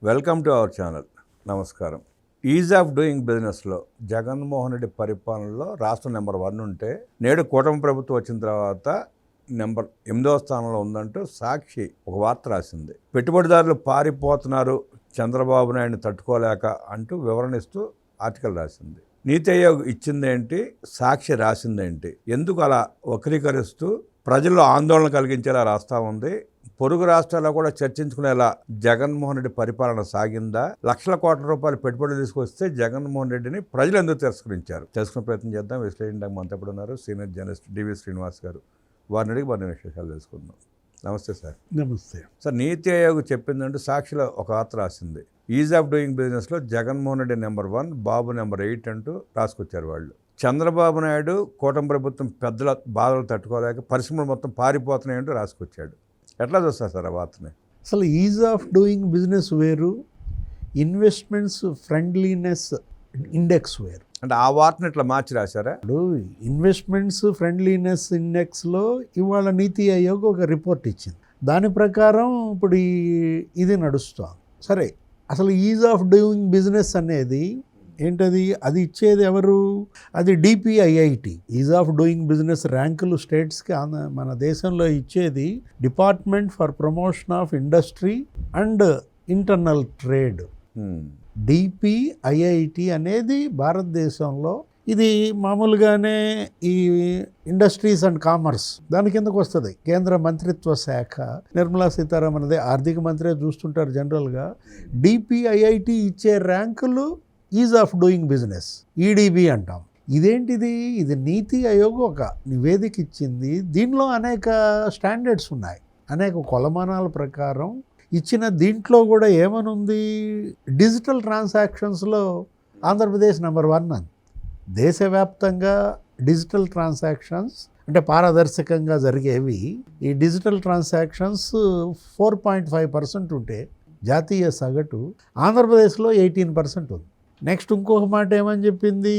Welcome to our channel. నమస్కారం. Is of doing బిజినెస్లో జగన్మోహన్ రెడ్డి పరిపాలనలో రాష్ట్రం నెంబర్ 1 ఉంటే నేడు కూటమి ప్రభుత్వం వచ్చిన తర్వాత నెంబర్ 8వ స్థానంలో ఉందంటూ సాక్షి ఒక వార్త రాసింది. పెట్టుబడిదారులు పారిపోతున్నారు, చంద్రబాబు నాయుడిని తట్టుకోలేక అంటూ వివరణిస్తూ ఆర్టికల్ రాసింది. నీతి ఆయోగ్ ఇచ్చిందేంటి, సాక్షి రాసిందేంటి, ఎందుకు అలా వక్రీకరిస్తూ ప్రజల్లో ఆందోళన కలిగించేలా రాస్తా ఉంది? పొరుగు రాష్ట్రాల్లో కూడా చర్చించుకునేలా జగన్మోహన్ రెడ్డి పరిపాలన సాగిందా? లక్షల కోట్ల రూపాయలు పెట్టుబడులు తీసుకొస్తే జగన్మోహన్ రెడ్డిని ప్రజలు ఎందుకు తిరస్కరించారు? తెలుసుకునే ప్రయత్నం చేద్దాం. విశ్లేషించడానికి మనతో ఎప్పుడు ఉన్నారు సీనియర్ జర్నలిస్ట్ డివి శ్రీనివాస్ గారు. వారిని అడిగి వారిని విశేషాలు తెలుసుకుందాం. నమస్తే సార్. నమస్తే సార్, నీతి ఆయోగ్ చెప్పిందంటూ సాక్షిలో ఒక వార్త రాసింది. ఈజ్ ఆఫ్ డూయింగ్ బిజినెస్లో జగన్మోహన్ రెడ్డి నెంబర్ 1, బాబు నెంబర్ 8 అంటూ రాసుకొచ్చారు వాళ్ళు. చంద్రబాబు నాయుడు కూటమి ప్రభుత్వం పెద్దల బాధలు తట్టుకోలేక పరిశ్రమలు మొత్తం పారిపోతున్నాయంటూ రాసుకొచ్చాడు. ఎట్లా చూస్తారు సార్ ఆ వార్తని? అసలు ఈజ్ ఆఫ్ డూయింగ్ బిజినెస్ వేరు, ఇన్వెస్ట్మెంట్స్ ఫ్రెండ్లీనెస్ ఇండెక్స్ వేరు. అంటే ఆ వార్తని ఇట్లా మార్చి రాశారా? ఇప్పుడు ఇన్వెస్ట్మెంట్స్ ఫ్రెండ్లీనెస్ ఇండెక్స్లో ఇవాళ నీతి ఆయోగ్ ఒక రిపోర్ట్ ఇచ్చింది. దాని ప్రకారం ఇప్పుడు ఇది నడుస్తాం. సరే, అసలు ఈజ్ ఆఫ్ డూయింగ్ బిజినెస్ అనేది ఏంటది? అది ఇచ్చేది ఎవరు? అది DPIIT. Is of doing business ర్యాంకులు స్టేట్స్కి మన దేశంలో ఇచ్చేది department for promotion of industry and internal trade. DPIIT అనేది భారతదేశంలో ఇది మామూలుగానే ఈ ఇండస్ట్రీస్ అండ్ కామర్స్ దాని కిందకు వస్తుంది. కేంద్ర మంత్రిత్వ శాఖ, నిర్మలా సీతారామన్ అదే ఆర్థిక మంత్రి చూస్తుంటారు జనరల్గా. డిపిఐఐటి ఇచ్చే ర్యాంకులు is of doing business, EDB అంటాం. ఇదేంటిది? ఇది నీతి ఆయోగ్ ఒక నివేదిక ఇచ్చింది. దీనిలో అనేక స్టాండర్డ్స్ ఉన్నాయి, అనేక కొలమానాల ప్రకారం ఇచ్చిన. దీంట్లో కూడా ఏమనుంది? డిజిటల్ ట్రాన్సాక్షన్స్లో ఆంధ్రప్రదేశ్ నెంబర్ 1 అని. దేశవ్యాప్తంగా డిజిటల్ ట్రాన్సాక్షన్స్ అంటే పారదర్శకంగా జరిగేవి, ఈ డిజిటల్ ట్రాన్సాక్షన్స్ 4.5% ఉంటే జాతీయ సగటు, ఆంధ్రప్రదేశ్లో 18% ఉంది. నెక్స్ట్ ఇంకొక మాట ఏమని చెప్పింది?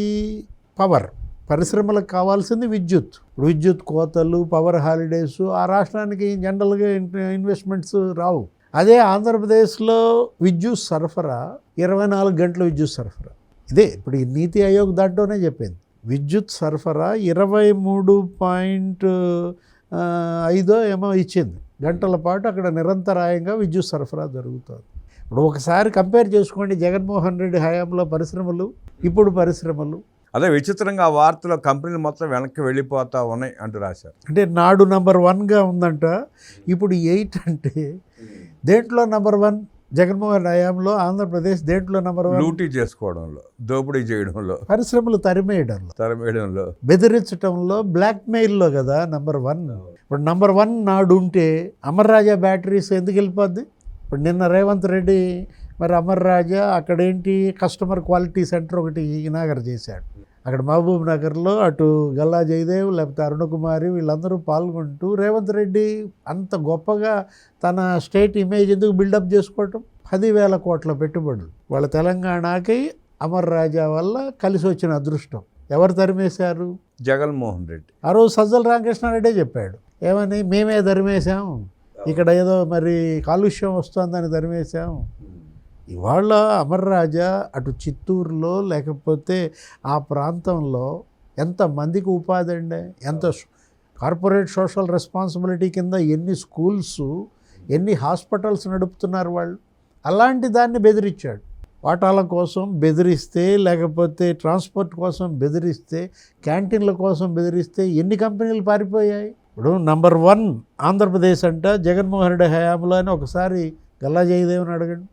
పవర్. పరిశ్రమలకు కావాల్సింది విద్యుత్. విద్యుత్ కోతలు, పవర్ హాలిడేస్ ఆ రాష్ట్రానికి జనరల్గా ఇన్వెస్ట్మెంట్స్ రావు. అదే ఆంధ్రప్రదేశ్లో విద్యుత్ సరఫరా 24 గంటల విద్యుత్ సరఫరా. ఇదే ఇప్పుడు ఈ నీతి ఆయోగ్ దాంట్లోనే చెప్పింది. విద్యుత్ సరఫరా 23.5 ఏమో ఇచ్చింది గంటల పాటు అక్కడ నిరంతరాయంగా విద్యుత్ సరఫరా జరుగుతుంది. ఇప్పుడు ఒకసారి కంపేర్ చేసుకోండి, జగన్మోహన్ రెడ్డి హయాంలో పరిశ్రమలు, ఇప్పుడు పరిశ్రమలు. అదే విచిత్రంగా ఆ వార్తలో కంపెనీలు మొత్తం వెనక్కి వెళ్ళిపోతా ఉన్నాయి అంటూ రాశారు. అంటే నాడు నెంబర్ 1గా ఉందంట, ఇప్పుడు 8 అంటే దేంట్లో నెంబర్ 1? జగన్మోహన్ హయాంలో ఆంధ్రప్రదేశ్ దేంట్లో నెంబర్ 1? లూటీ చేసుకోవడంలో, దోపిడీ చేయడంలో, పరిశ్రమలు తరిమేయడంలో, బెదిరించడంలో, బ్లాక్మెయిల్లో కదా నెంబర్ 1. ఇప్పుడు నెంబర్ 1 నాడు ఉంటే అమర్ రాజా బ్యాటరీస్ ఎందుకు వెళ్ళిపోద్ది? ఇప్పుడు నిన్న రేవంత్ రెడ్డి మరి అమర్ రాజా అక్కడేంటి కస్టమర్ క్వాలిటీ సెంటర్ ఒకటి ఇనాగర్ చేశాడు. అక్కడ మహబూబ్ నగర్లో అటు గల్లా జయదేవ్ లేకపోతే అరుణకుమారి వీళ్ళందరూ పాల్గొంటూ రేవంత్ రెడ్డి అంత గొప్పగా తన స్టేట్ ఇమేజ్ ఎందుకు బిల్డప్ చేసుకోవటం? 10,000 కోట్ల పెట్టుబడులు వాళ్ళ తెలంగాణకి అమర్ రాజా వల్ల కలిసి వచ్చిన అదృష్టం. ఎవరు తరిమేశారు? జగన్మోహన్ రెడ్డి. ఆ రోజు సజ్జల రామకృష్ణారెడ్డే చెప్పాడు, ఏమని? మేమే తరిమేశాం, ఇక్కడ ఏదో మరి కాలుష్యం వస్తుందని తరిమేశాం. ఇవాళ అమర్ రాజా అటు చిత్తూరులో లేకపోతే ఆ ప్రాంతంలో ఎంతమందికి ఉపాధి అండి, ఎంత కార్పొరేట్ సోషల్ రెస్పాన్సిబిలిటీ కింద ఎన్ని స్కూల్స్, ఎన్ని హాస్పిటల్స్ నడుపుతున్నారు వాళ్ళు. అలాంటి దాన్ని బెదిరించాడు. వాటాల కోసం బెదిరిస్తే, లేకపోతే ట్రాన్స్పోర్ట్ కోసం బెదిరిస్తే, క్యాంటీన్ల కోసం బెదిరిస్తే ఎన్ని కంపెనీలు పారిపోయాయి. ఇప్పుడు నెంబర్ 1 ఆంధ్రప్రదేశ్ అంట జగన్మోహన్ రెడ్డి హయాంలో అని ఒకసారి గల్లా జయదేవ్ని అడగండి,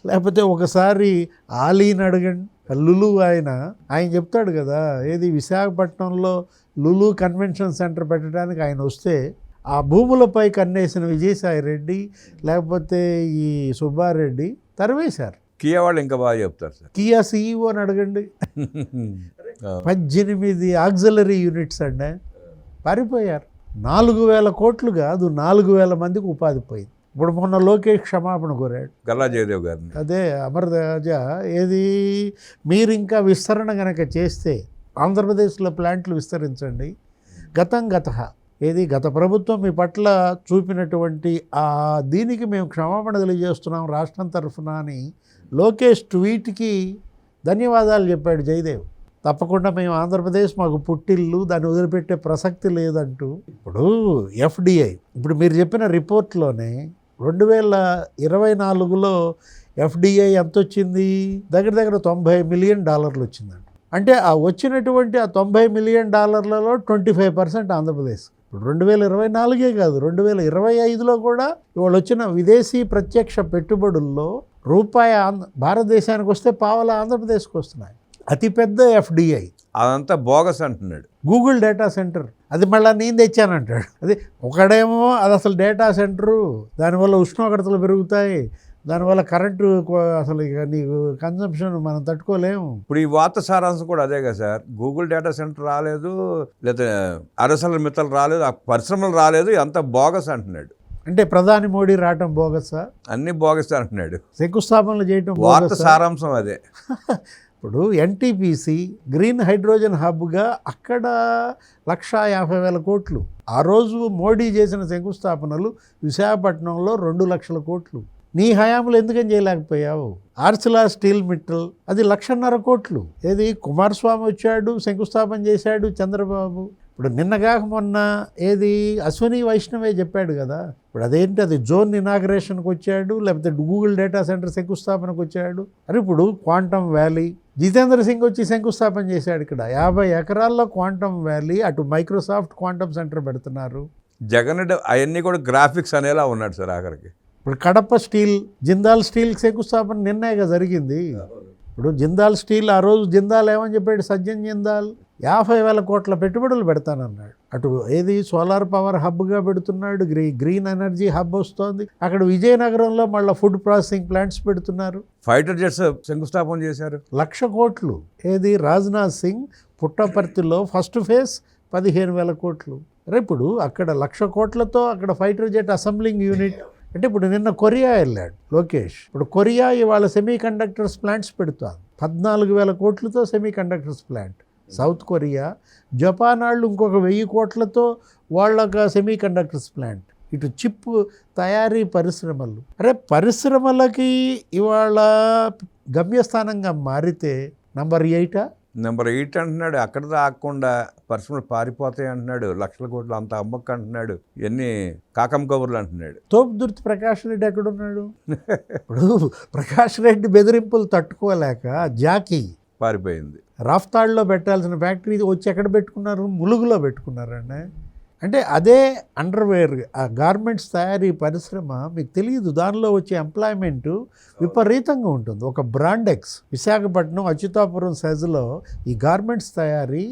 లేకపోతే ఒకసారి ఆలీని అడగండి. లులు ఆయన చెప్తాడు కదా, ఏది విశాఖపట్నంలో లులు కన్వెన్షన్ సెంటర్ పెట్టడానికి ఆయన వస్తే ఆ భూములపై కన్నేసిన విజయసాయి రెడ్డి లేకపోతే ఈ సుబ్బారెడ్డి తరివేశారు. కియా వాళ్ళు ఇంకా బాగా చెప్తారు సార్. కియా సిఇఓని అడగండి. 18 ఆక్సిలరీ యూనిట్స్ అండి పారిపోయారు. 4,000 కోట్లు కాదు, 4,000 మందికి ఉపాధి పోయింది. ఇప్పుడు మొన్న లోకేష్ క్షమాపణ కోరాడు గల్లా జయదేవ్ గారిని. అదే అమర్ రాజా ఏది మీరు ఇంకా విస్తరణ కనుక చేస్తే ఆంధ్రప్రదేశ్లో ప్లాంట్లు విస్తరించండి. గత ఏది గత ప్రభుత్వం మీ పట్ల చూపినటువంటి దీనికి మేము క్షమాపణ తెలియజేస్తున్నాం రాష్ట్రం తరఫున అని లోకేష్ ట్వీట్కి ధన్యవాదాలు చెప్పాడు జయదేవ్. తప్పకుండా మేము ఆంధ్రప్రదేశ్ మాకు పుట్టిల్లు, దాన్ని వదిలిపెట్టే ప్రసక్తి లేదంటూ. ఇప్పుడు ఎఫ్డిఐ ఇప్పుడు మీరు చెప్పిన రిపోర్ట్లోనే 2024లో ఎఫ్డిఐ ఎంత వచ్చింది? దగ్గర దగ్గర $90 మిలియన్ వచ్చిందండి. అంటే ఆ వచ్చినటువంటి ఆ $90 మిలియన్ 25% ఆంధ్రప్రదేశ్. ఇప్పుడు 2024 కాదు, 2025లో కూడా ఇవాళ వచ్చిన విదేశీ ప్రత్యక్ష పెట్టుబడుల్లో రూపాయి భారతదేశానికి వస్తే పావలా ఆంధ్రప్రదేశ్కి వస్తున్నాయి. అతిపెద్ద ఎఫ్డిఐ అదంతా బోగస్ అంటున్నాడు. గూగుల్ డేటా సెంటర్ అది మళ్ళీ నేను తెచ్చానంటాడు. అది ఒకడేమో అది అసలు డేటా సెంటరు, దానివల్ల ఉష్ణోగ్రతలు పెరుగుతాయి, దానివల్ల కరెంటు అసలు ఇక నీకు కన్జంప్షన్ మనం తట్టుకోలేము. ఇప్పుడు ఈ వార్త సారాంశం కూడా అదే కదా సార్. గూగుల్ డేటా సెంటర్ రాలేదు, లేదా అరసల మిత్తలు రాలేదు, ఆ పరిశ్రమలు రాలేదు, అంతా బోగస్ అంటున్నాడు. అంటే ప్రధాని మోడీ రావటం బోగసా? అన్ని బోగస్ అంటున్నాడు. శంకుస్థాపనలు చేయటం వార్త సారాంశం అదే. ఇప్పుడు ఎన్టీపీసీ గ్రీన్ హైడ్రోజన్ హబ్గా అక్కడ 150,000 కోట్లు. ఆ రోజు మోడీ చేసిన శంకుస్థాపనలు విశాఖపట్నంలో 2 లక్షల కోట్లు. నీ హయాంలో ఎందుకని చేయలేకపోయావు? ఆర్సిలా స్టీల్ మిట్టల్ అది 1,50,000 కోట్లు. ఏది కుమారస్వామి వచ్చాడు, శంకుస్థాపన చేశాడు చంద్రబాబు. ఇప్పుడు నిన్నగాక మొన్న ఏది అశ్విని వైష్ణవే చెప్పాడు కదా. ఇప్పుడు అదేంటి, అది జోన్ ఇనాగ్రేషన్కి వచ్చాడు, లేకపోతే గూగుల్ డేటా సెంటర్ శంకుస్థాపనకు వచ్చాడు. అని ఇప్పుడు క్వాంటమ్ వ్యాలీ జితేంద్ర సింగ్ వచ్చి శంకుస్థాపన చేశాడు. ఇక్కడ 50 ఎకరాల్లో క్వాంటమ్ వ్యాలీ, అటు మైక్రోసాఫ్ట్ క్వాంటమ్ సెంటర్ పెడుతున్నారు. జగన్ అవన్నీ కూడా గ్రాఫిక్స్ అనేలా ఉన్నాడు సార్ ఆఖరికి. ఇప్పుడు కడప స్టీల్, జిందాల్ స్టీల్ శంకుస్థాపన నిన్నేగా జరిగింది. ఇప్పుడు జిందాల్ స్టీల్ ఆ రోజు జిందాల్ ఏమని చెప్పాడు, సజ్జన్ జిందాల్ 50,000 కోట్ల పెట్టుబడులు పెడతానన్నాడు. అటు ఏది సోలార్ పవర్ హబ్గా పెడుతున్నాడు, గ్రీన్ ఎనర్జీ హబ్ వస్తోంది. అక్కడ విజయనగరంలో మళ్ళీ ఫుడ్ ప్రాసెసింగ్ ప్లాంట్స్ పెడుతున్నారు. ఫైటర్ జెట్స్ శంకుస్థాపన చేశారు, 1,00,000 కోట్లు. ఏది రాజ్నాథ్ సింగ్ పుట్టపర్తిలో ఫస్ట్ ఫేజ్ 15,000 కోట్లు. రేపుడు అక్కడ 1,00,000 కోట్లతో అక్కడ ఫైటర్ జెట్ అసెంబ్లింగ్ యూనిట్. అంటే ఇప్పుడు నిన్న కొరియా వెళ్ళాడు లోకేష్. ఇప్పుడు కొరియా ఇవాళ సెమీ కండక్టర్స్ ప్లాంట్స్ పెడుతుంది. 14,000 కోట్లతో semi conductors plant. South Korea, Japan వాళ్ళు ఇంకొక 1,000 కోట్లతో వాళ్ళ సెమీ కండక్టర్స్ ప్లాంట్. ఇటు చిప్ తయారీ పరిశ్రమలు. పరిశ్రమలకి ఇవాళ గమ్యస్థానంగా మారితే నంబర్ 8 అంటున్నాడు. అక్కడ ఆగకుండా పరిశ్రమలు పారిపోతాయి అంటున్నాడు. 1,00,000 కోట్లు అంత అమ్మక్క అంటున్నాడు. ఇవన్నీ కాకం కబుర్లు అంటున్నాడు. తోపుదుర్తి ప్రకాష్ రెడ్డి ఎక్కడున్నాడు? ఇప్పుడు ప్రకాష్ రెడ్డి బెదిరింపులు తట్టుకోలేక జాకీ పారిపోయింది. రాఫ్తాడ్లో పెట్టాల్సిన ఫ్యాక్టరీ వచ్చి ఎక్కడ పెట్టుకున్నారు? ములుగులో పెట్టుకున్నారండి. అంటే అదే అండర్వేర్, ఆ గార్మెంట్స్ తయారీ పరిశ్రమ మీకు తెలియదు, దానిలో వచ్చే ఎంప్లాయ్మెంట్ విపరీతంగా ఉంటుంది. ఒక బ్రాండెక్స్ విశాఖపట్నం అచ్యుతాపురం సైజులో ఈ గార్మెంట్స్ తయారీ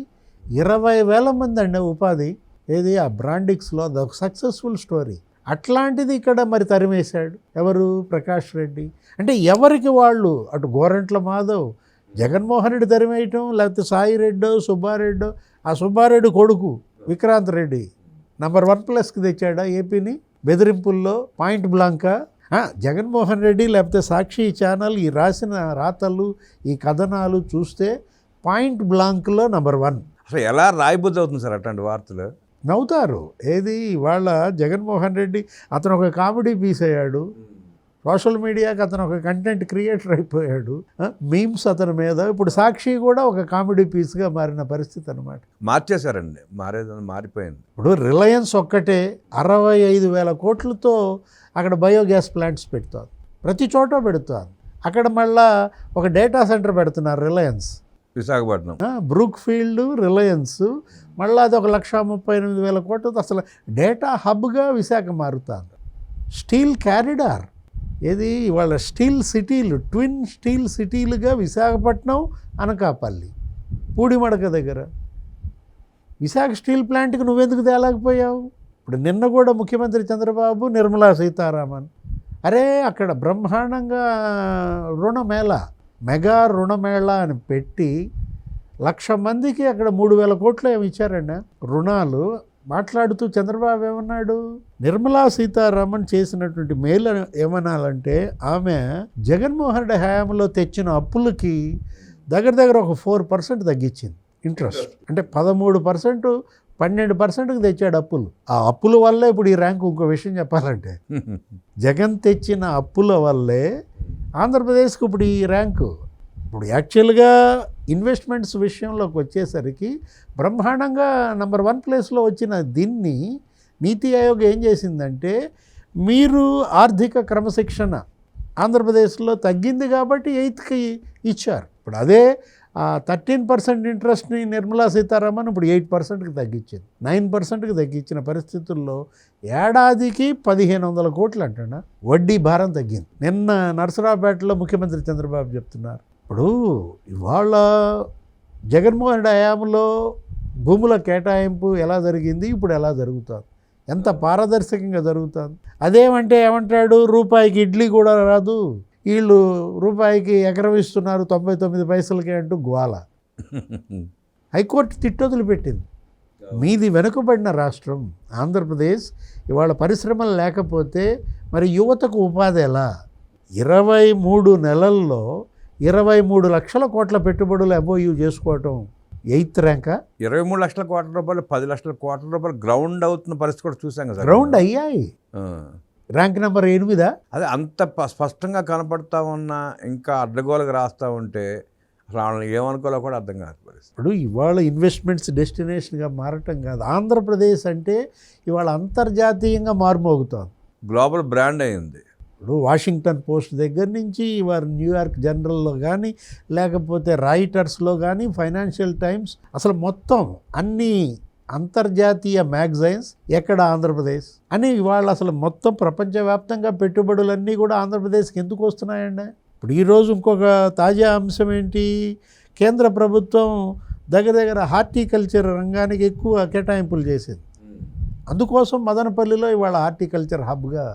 20,000 మంది అండి ఉపాధి. ఏది ఆ బ్రాండెక్స్లో అదొక సక్సెస్ఫుల్ స్టోరీ. అట్లాంటిది ఇక్కడ మరి తరిమేశాడు ఎవరు? ప్రకాష్ రెడ్డి. అంటే ఎవరికి వాళ్ళు, అటు గోరంట్ల మాధవ్, జగన్మోహన్ రెడ్డి తరిమేయటం, లేకపోతే సాయి రెడ్డో సుబ్బారెడ్డో, ఆ సుబ్బారెడ్డి కొడుకు విక్రాంత్ రెడ్డి నంబర్ 1+ తెచ్చాడా ఏపీని బెదిరింపుల్లో? పాయింట్ బ్లాంకా జగన్మోహన్ రెడ్డి లేకపోతే సాక్షి ఛానల్ ఈ రాసిన రాతలు, ఈ కథనాలు చూస్తే పాయింట్ బ్లాంక్లో నంబర్ 1. అసలు ఎలా రాయబుద్ధి అవుతుంది సార్ అట్లాంటి వార్తలు? నవ్వుతారు. ఏది ఇవాళ జగన్మోహన్ రెడ్డి అతను ఒక కామెడీ పీస్ అయ్యాడు. సోషల్ మీడియాకి అతను ఒక కంటెంట్ క్రియేటర్ అయిపోయాడు. మీమ్స్ అతని మీద. ఇప్పుడు సాక్షి కూడా ఒక కామెడీ పీస్గా మారిన పరిస్థితి అనమాట. మార్చేశారండి, మారిపోయింది. ఇప్పుడు రిలయన్స్ ఒక్కటే 65,000 కోట్లతో అక్కడ బయోగ్యాస్ ప్లాంట్స్ పెడుతుంది, ప్రతి చోట పెడుతుంది. అక్కడ మళ్ళా ఒక డేటా సెంటర్ పెడుతున్నారు రిలయన్స్ విశాఖపట్నం, బ్రూక్ ఫీల్డ్ రిలయన్స్. మళ్ళీ అది ఒక 138,000 కోట్లతో అసలు డేటా హబ్గా విశాఖ మారుతుంది. స్టీల్ క్యారిడార్ ఏది ఇవాళ స్టీల్ సిటీలు, ట్విన్ స్టీల్ సిటీలుగా విశాఖపట్నం, అనకాపల్లి, పూడిమడక దగ్గర. విశాఖ స్టీల్ ప్లాంట్కి నువ్వెందుకు తేలేకపోయావు? ఇప్పుడు నిన్న కూడా ముఖ్యమంత్రి చంద్రబాబు, నిర్మలా సీతారామన్ అక్కడ బ్రహ్మాండంగా రుణమేళా, మెగా రుణమేళా అని పెట్టి 1,00,000 మందికి అక్కడ 3,000 కోట్లు ఏమి ఇచ్చారండి రుణాలు. మాట్లాడుతూ చంద్రబాబు ఏమన్నాడు? నిర్మలా సీతారామన్ చేసినటువంటి మేలు ఏమనాలంటే, ఆమె జగన్మోహన్ రెడ్డి హయాంలో తెచ్చిన అప్పులకి దగ్గర ఒక 4% తగ్గించింది ఇంట్రెస్ట్. అంటే 13% 12%కి తెచ్చాడు అప్పులు. ఆ అప్పుల వల్లే ఇప్పుడు ఈ ర్యాంకు. ఇంకో విషయం చెప్పాలంటే జగన్ తెచ్చిన అప్పుల వల్లే ఆంధ్రప్రదేశ్కి ఇప్పుడు ఈ ర్యాంకు. ఇప్పుడు యాక్చువల్గా ఇన్వెస్ట్మెంట్స్ విషయంలోకి వచ్చేసరికి బ్రహ్మాండంగా నెంబర్ 1 ప్లేస్లో వచ్చిన దీన్ని నీతి ఆయోగ్ ఏం చేసిందంటే, మీరు ఆర్థిక క్రమశిక్షణ ఆంధ్రప్రదేశ్లో తగ్గింది కాబట్టి 8కి ఇచ్చారు. ఇప్పుడు అదే 13% ఇంట్రెస్ట్ని నిర్మలా సీతారామన్ ఇప్పుడు 8%కి తగ్గించింది. 9%కి తగ్గించిన పరిస్థితుల్లో ఏడాదికి 1500 కోట్లు అంటున్నా వడ్డీ భారం తగ్గింది. నిన్న నరసరావుపేటలో ముఖ్యమంత్రి చంద్రబాబు చెప్తున్నారు, ఇప్పుడు ఇవాళ జగన్మోహన్ రెడ్డి హయాంలో భూముల కేటాయింపు ఎలా జరిగింది, ఇప్పుడు ఎలా జరుగుతుంది, ఎంత పారదర్శకంగా జరుగుతుంది. అదేమంటే ఏమంటాడు, రూపాయికి ఇడ్లీ కూడా రాదు, వీళ్ళు రూపాయికి ఎకరం ఇస్తున్నారు 99 పైసలకి అంటూ గోల. హైకోర్టు తిట్టొదులు పెట్టింది. మీది వెనుకబడిన రాష్ట్రం ఆంధ్రప్రదేశ్, ఇవాళ పరిశ్రమలు లేకపోతే మరి యువతకు ఉపాధి ఎలా? 23 నెలల్లో 23 లక్షల కోట్ల పెట్టుబడులు MOU చేసుకోవటం 8th ర్యాంకా? 23 లక్షల కోట్ల రూపాయలు, 10 లక్షల కోట్ల రూపాయలు గ్రౌండ్ అవుతున్న పరిస్థితి కూడా చూసాం కదా. గ్రౌండ్ అయ్యాయి. Rank number 8. అదే అంత స్పష్టంగా కనపడతా ఉన్నా ఇంకా అడ్డగోలుగా రాస్తూ ఉంటే అసలు వాళ్ళని ఏమనుకోవాలో కూడా అర్థం కాదు పరిస్థితి. ఇప్పుడు ఇవాళ ఇన్వెస్ట్మెంట్స్ డెస్టినేషన్గా మారటం కాదు, ఆంధ్రప్రదేశ్ అంటే ఇవాళ అంతర్జాతీయంగా మారుమోగుతోంది, గ్లోబల్ బ్రాండ్ అయింది. ఇప్పుడు వాషింగ్టన్ పోస్ట్ దగ్గర నుంచి వారు న్యూయార్క్ జనరల్లో కానీ, లేకపోతే రాయిటర్స్లో కానీ, ఫైనాన్షియల్ టైమ్స్, అసలు మొత్తం అన్ని అంతర్జాతీయ మ్యాగజైన్స్ ఎక్కడ ఆంధ్రప్రదేశ్ అని ఇవాళ అసలు మొత్తం ప్రపంచవ్యాప్తంగా పెట్టుబడులన్నీ కూడా ఆంధ్రప్రదేశ్కి ఎందుకు వస్తున్నాయండి? ఇప్పుడు ఈరోజు ఇంకొక తాజా అంశం ఏంటి, కేంద్ర ప్రభుత్వం దగ్గర హార్టికల్చర్ రంగానికి ఎక్కువ కేటాయింపులు చేసింది. అందుకోసం మదనపల్లిలో ఇవాళ హార్టికల్చర్ హబ్గా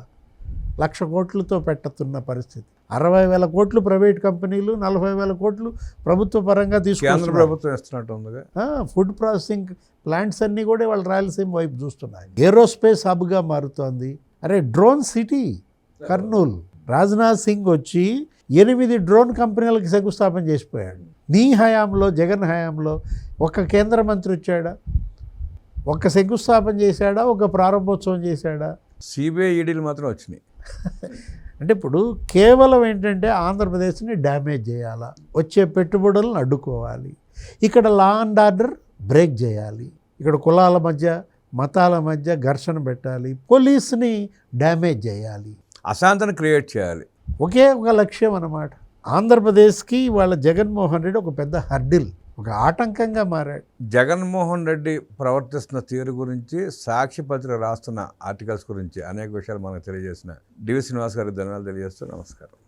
1,00,000 కోట్లతో పెట్టతున్న పరిస్థితి. 60,000 కోట్లు ప్రైవేట్ కంపెనీలు, 40,000 కోట్లు ప్రభుత్వ పరంగా తీసుకున్నారు. ప్రభుత్వం ఇస్తున్నట్టు ఉంది. ఫుడ్ ప్రాసెసింగ్ ప్లాంట్స్ అన్నీ కూడా వాళ్ళు రాయలసీమ వైపు చూస్తున్నాయి. ఏరోస్పేస్ హబ్గా మారుతోంది. అరే డ్రోన్ సిటీ కర్నూలు, రాజ్నాథ్ సింగ్ వచ్చి 8 డ్రోన్ కంపెనీలకు శంకుస్థాపన చేసిపోయాడు. నీ హయాంలో, జగన్ హయాంలో ఒక కేంద్ర మంత్రి వచ్చాడా, ఒక శంకుస్థాపన చేశాడా, ఒక ప్రారంభోత్సవం చేశాడా? CBI ఈడీలు మాత్రం వచ్చినాయి. అంటే ఇప్పుడు కేవలం ఏంటంటే ఆంధ్రప్రదేశ్ని డ్యామేజ్ చేయాలా, వచ్చే పెట్టుబడులను అడ్డుకోవాలి, ఇక్కడ లా అండ్ ఆర్డర్ బ్రేక్ చేయాలి, ఇక్కడ కులాల మధ్య మతాల మధ్య ఘర్షణ పెట్టాలి, పోలీస్ని డ్యామేజ్ చేయాలి, అశాంతిని క్రియేట్ చేయాలి. ఒకే ఒక లక్ష్యం అన్నమాట. ఆంధ్రప్రదేశ్కి వాళ్ళ జగన్మోహన్ రెడ్డి ఒక పెద్ద హర్డిల్, ఒక ఆటంకంగా మారాడు. జగన్మోహన్ రెడ్డి ప్రవర్తిస్తున్న తీరు గురించి, సాక్షి పత్రిక రాస్తున్న ఆర్టికల్స్ గురించి అనేక విషయాలు మనకు తెలియజేసిన డివి శ్రీనివాస్ గారికి ధన్యవాదాలు తెలియజేస్తూ నమస్కారం.